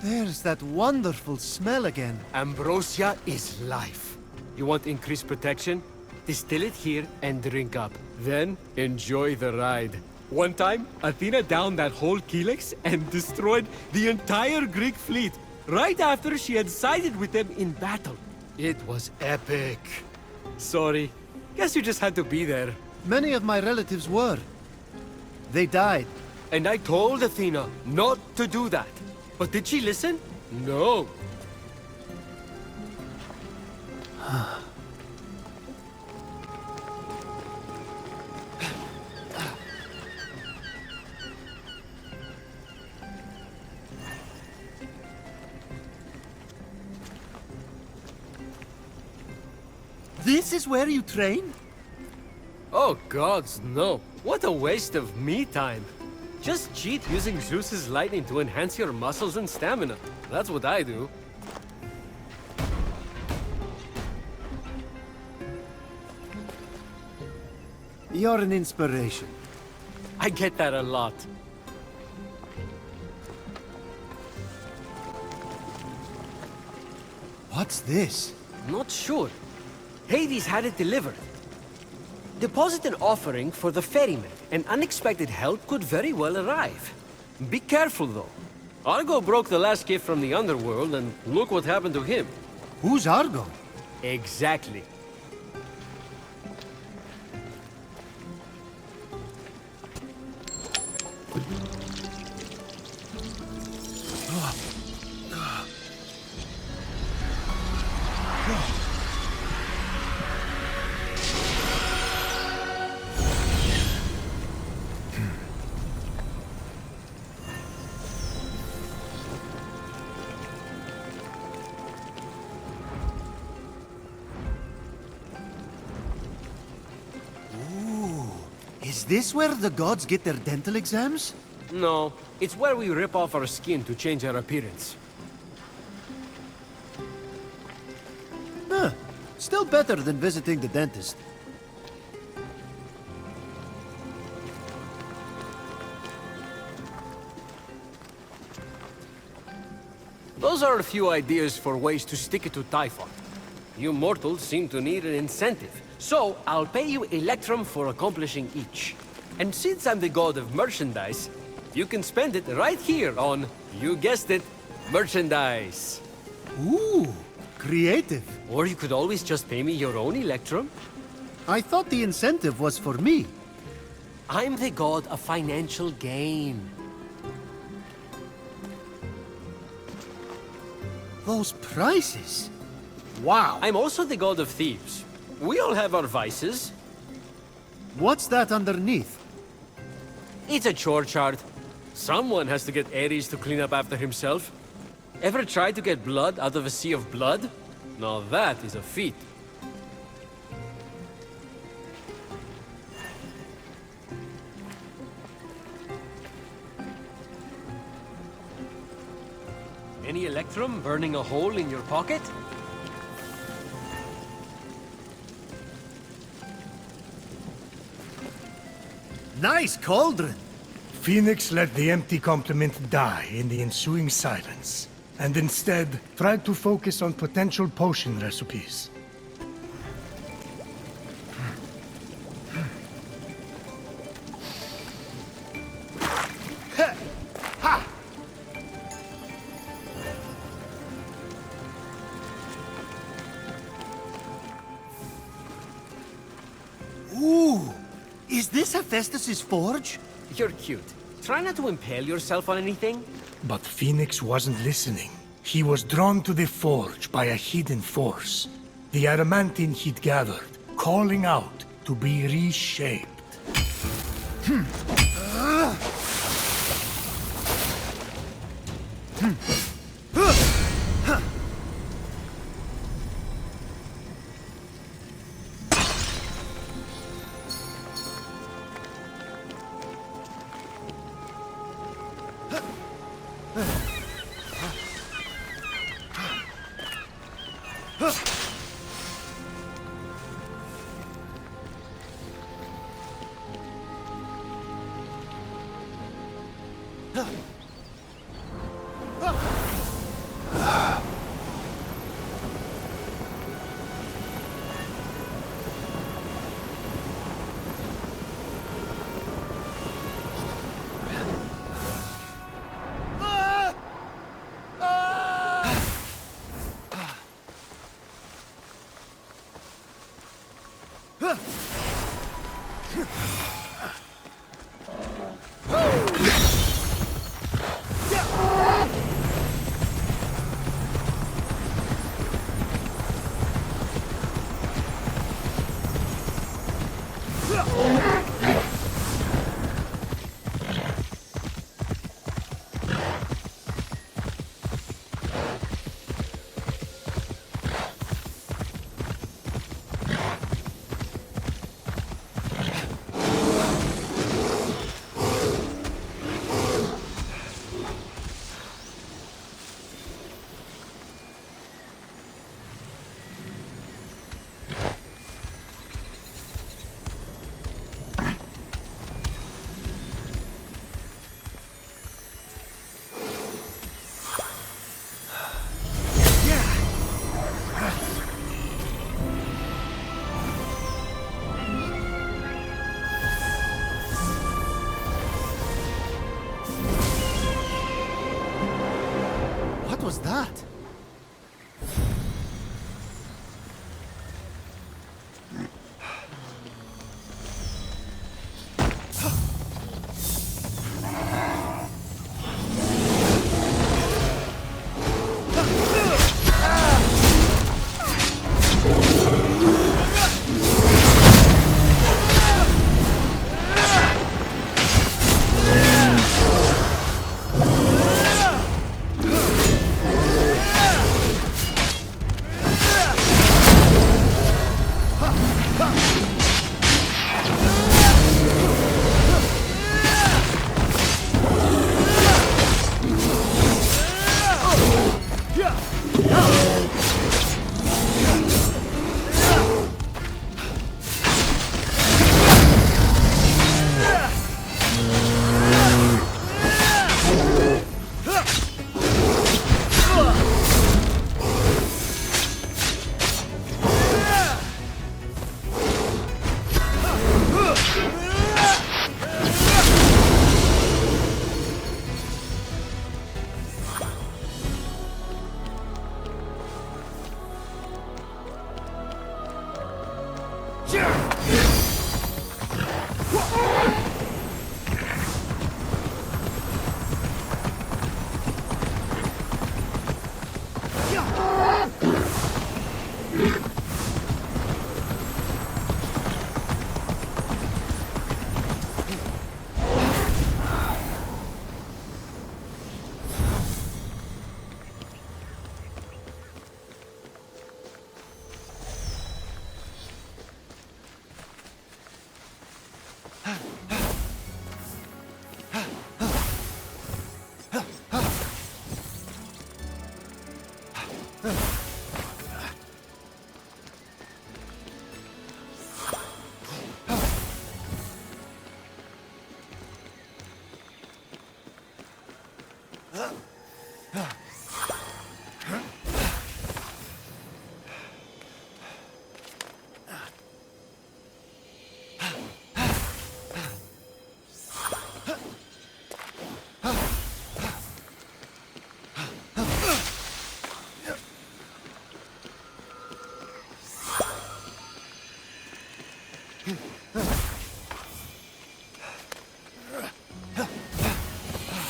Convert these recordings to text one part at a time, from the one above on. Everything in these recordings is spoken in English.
There's that wonderful smell again. Ambrosia is life. You want increased protection? Distill it here and drink up. Then, enjoy the ride. One time, Athena downed that whole Helix and destroyed the entire Greek fleet, right after she had sided with them in battle. It was epic. Sorry. Guess you just had to be there. Many of my relatives were. They died. And I told Athena not to do that. But did she listen? No. This is where you train? Oh gods, no. What a waste of me time. Just cheat using Zeus's lightning to enhance your muscles and stamina. That's what I do. You're an inspiration. I get that a lot. What's this? Not sure. Hades had it delivered. Deposit an offering for the ferryman, and unexpected help could very well arrive. Be careful, though. Argo broke the last gift from the underworld, and look what happened to him. Who's Argo? Exactly. Is this where the gods get their dental exams? No, it's where we rip off our skin to change our appearance. Huh. Still better than visiting the dentist. Those are a few ideas for ways to stick it to Typhon. You mortals seem to need an incentive, so I'll pay you Electrum for accomplishing each. And since I'm the god of merchandise, you can spend it right here on, you guessed it, merchandise. Ooh, creative. Or you could always just pay me your own Electrum. I thought the incentive was for me. I'm the god of financial gain. Those prices. Wow. I'm also the god of thieves. We all have our vices. What's that underneath? It's a chore chart. Someone has to get Ares to clean up after himself. Ever tried to get blood out of a sea of blood? Now that is a feat. Any Electrum burning a hole in your pocket? Nice cauldron. Phoenix let the empty compliment die in the ensuing silence, and instead tried to focus on potential potion recipes. Ooh, is this Hephaestus's forge? You're cute. Try not to impale yourself on anything. But Phoenix wasn't listening. He was drawn to the forge by a hidden force. The adamantine he'd gathered, calling out to be reshaped. What was that?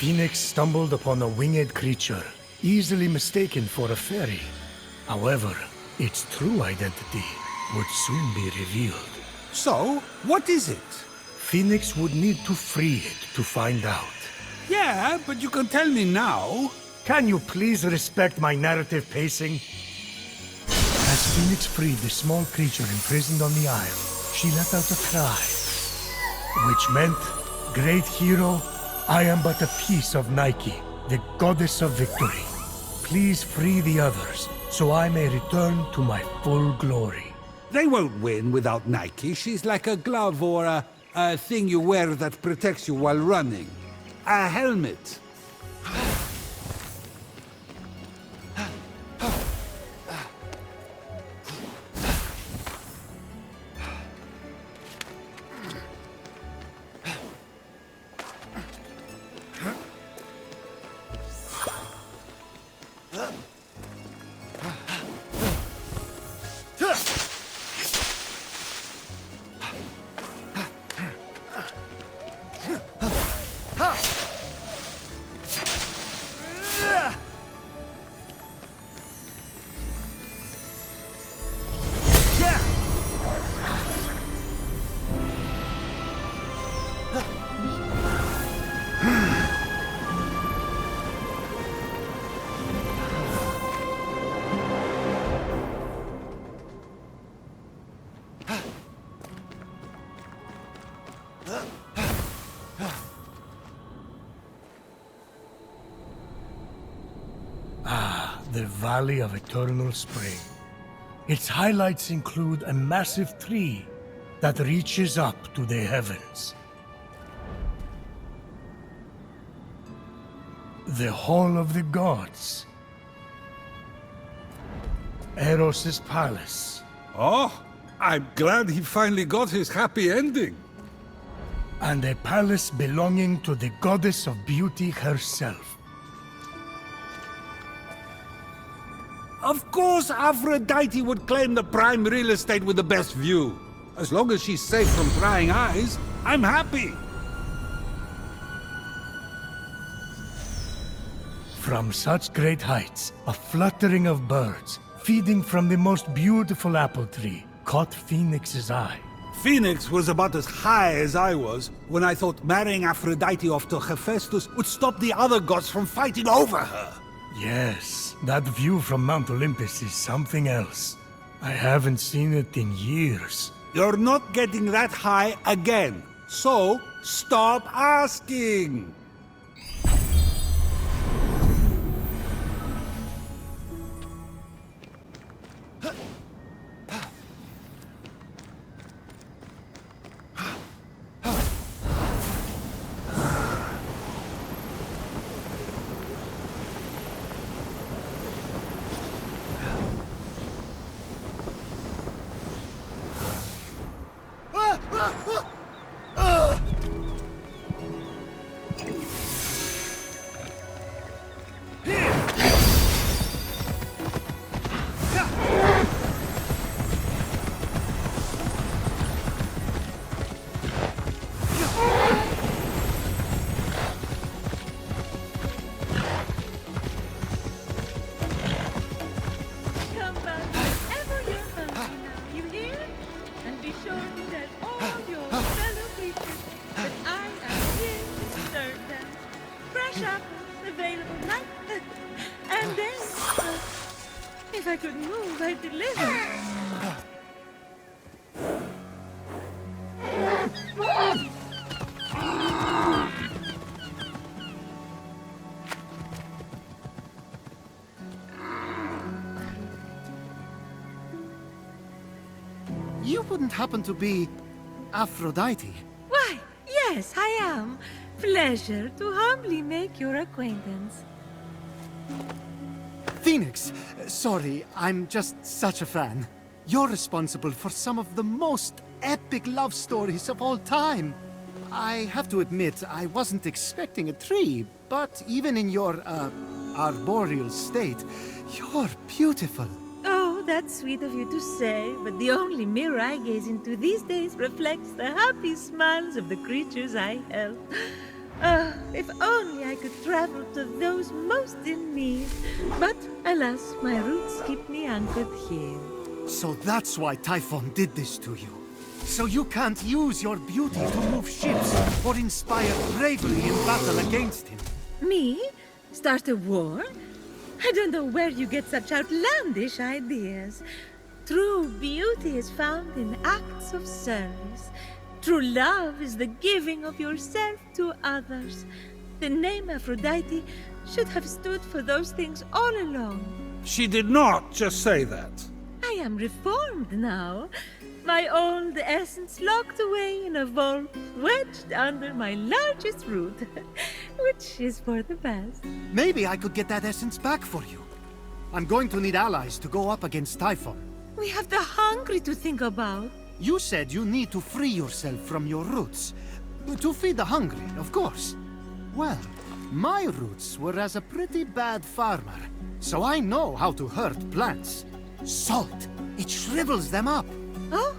Phoenix stumbled upon a winged creature, easily mistaken for a fairy. However, its true identity would soon be revealed. So, what is it? Phoenix would need to free it to find out. Yeah, but you can tell me now. Can you please respect my narrative pacing? As Phoenix freed the small creature imprisoned on the isle, she let out a cry, which meant, "Great hero, I am but a piece of Nike, the goddess of victory. Please free the others, so I may return to my full glory." They won't win without Nike. She's like a glove or a thing you wear that protects you while running. A helmet. The Valley of Eternal Spring. Its highlights include a massive tree that reaches up to the heavens. The Hall of the Gods. Eros's palace. Oh, I'm glad he finally got his happy ending. And a palace belonging to the goddess of beauty herself. Of course Aphrodite would claim the prime real estate with the best view. As long as she's safe from prying eyes, I'm happy. From such great heights, a fluttering of birds, feeding from the most beautiful apple tree, caught Phoenix's eye. Phoenix was about as high as I was when I thought marrying Aphrodite off to Hephaestus would stop the other gods from fighting over her. Yes, that view from Mount Olympus is something else. I haven't seen it in years. You're not getting that high again, so stop asking. Come back whenever you're hungry now, you hear? And be sure to tell all your fellow creatures that I am here to serve them. Fresh apples available now. And then, if I could move, I'd deliver. You wouldn't happen to be Aphrodite? Why, yes, I am. Pleasure to humbly make your acquaintance. Phoenix, sorry, I'm just such a fan. You're responsible for some of the most epic love stories of all time. I have to admit, I wasn't expecting a tree, but even in your, arboreal state, you're beautiful. Oh, that's sweet of you to say, but the only mirror I gaze into these days reflects the happy smiles of the creatures I help. If only I could travel to those most in need. But alas, my roots keep me anchored here. So that's why Typhon did this to you. So you can't use your beauty to move ships or inspire bravery in battle against him. Me? Start a war? I don't know where you get such outlandish ideas. True beauty is found in acts of service. True love is the giving of yourself to others. The name Aphrodite should have stood for those things all along. She did not just say that. I am reformed now. My old essence locked away in a vault, wedged under my largest root, which is for the best. Maybe I could get that essence back for you. I'm going to need allies to go up against Typhon. We have the hungry to think about. You said you need to free yourself from your roots. To feed the hungry, of course. Well, my roots were as a pretty bad farmer, so I know how to hurt plants. Salt, it shrivels them up. Oh,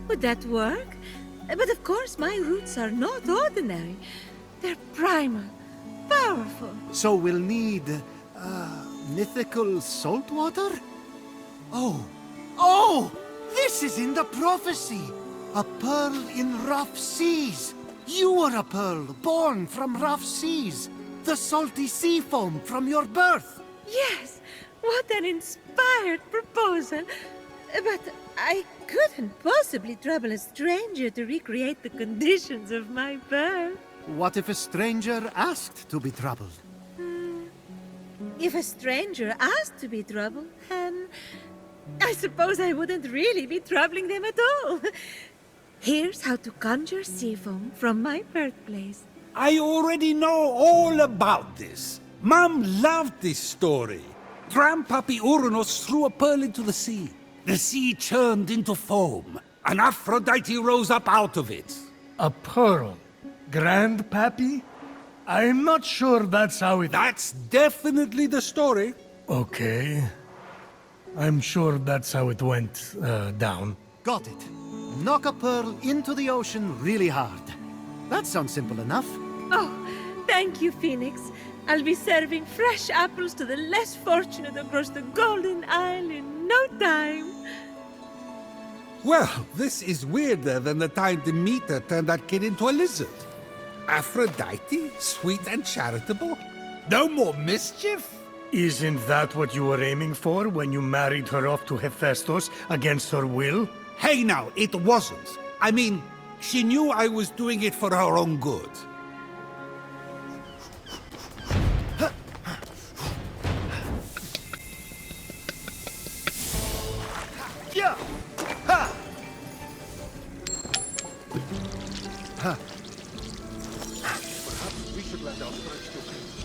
would that work? But of course my roots are not ordinary. They're primal, powerful. So we'll need, mythical salt water? Oh! This is in the prophecy! A pearl in rough seas! You were a pearl born from rough seas! The salty sea foam from your birth! Yes, what an inspired proposal. But I couldn't possibly trouble a stranger to recreate the conditions of my birth. What if a stranger asked to be troubled? If a stranger asked to be troubled, then I suppose I wouldn't really be troubling them at all. Here's how to conjure sea foam from my birthplace. I already know all about this. Mom loved this story. Grandpappy Uranus threw a pearl into the sea. The sea churned into foam, and Aphrodite rose up out of it. A pearl? Grandpappy? I'm not sure that's how it... That's definitely the story. Okay. I'm sure that's how it went down. Got it. Knock a pearl into the ocean really hard. That sounds simple enough. Oh, thank you, Phoenix. I'll be serving fresh apples to the less fortunate across the Golden Isle in no time. Well, this is weirder than the time Demeter turned that kid into a lizard. Aphrodite, sweet and charitable? No more mischief? Isn't that what you were aiming for when you married her off to Hephaestus against her will? Hey now, it wasn't. I mean, she knew I was doing it for her own good. Yeah! Ha! Ha! Perhaps we should lend our courage to him.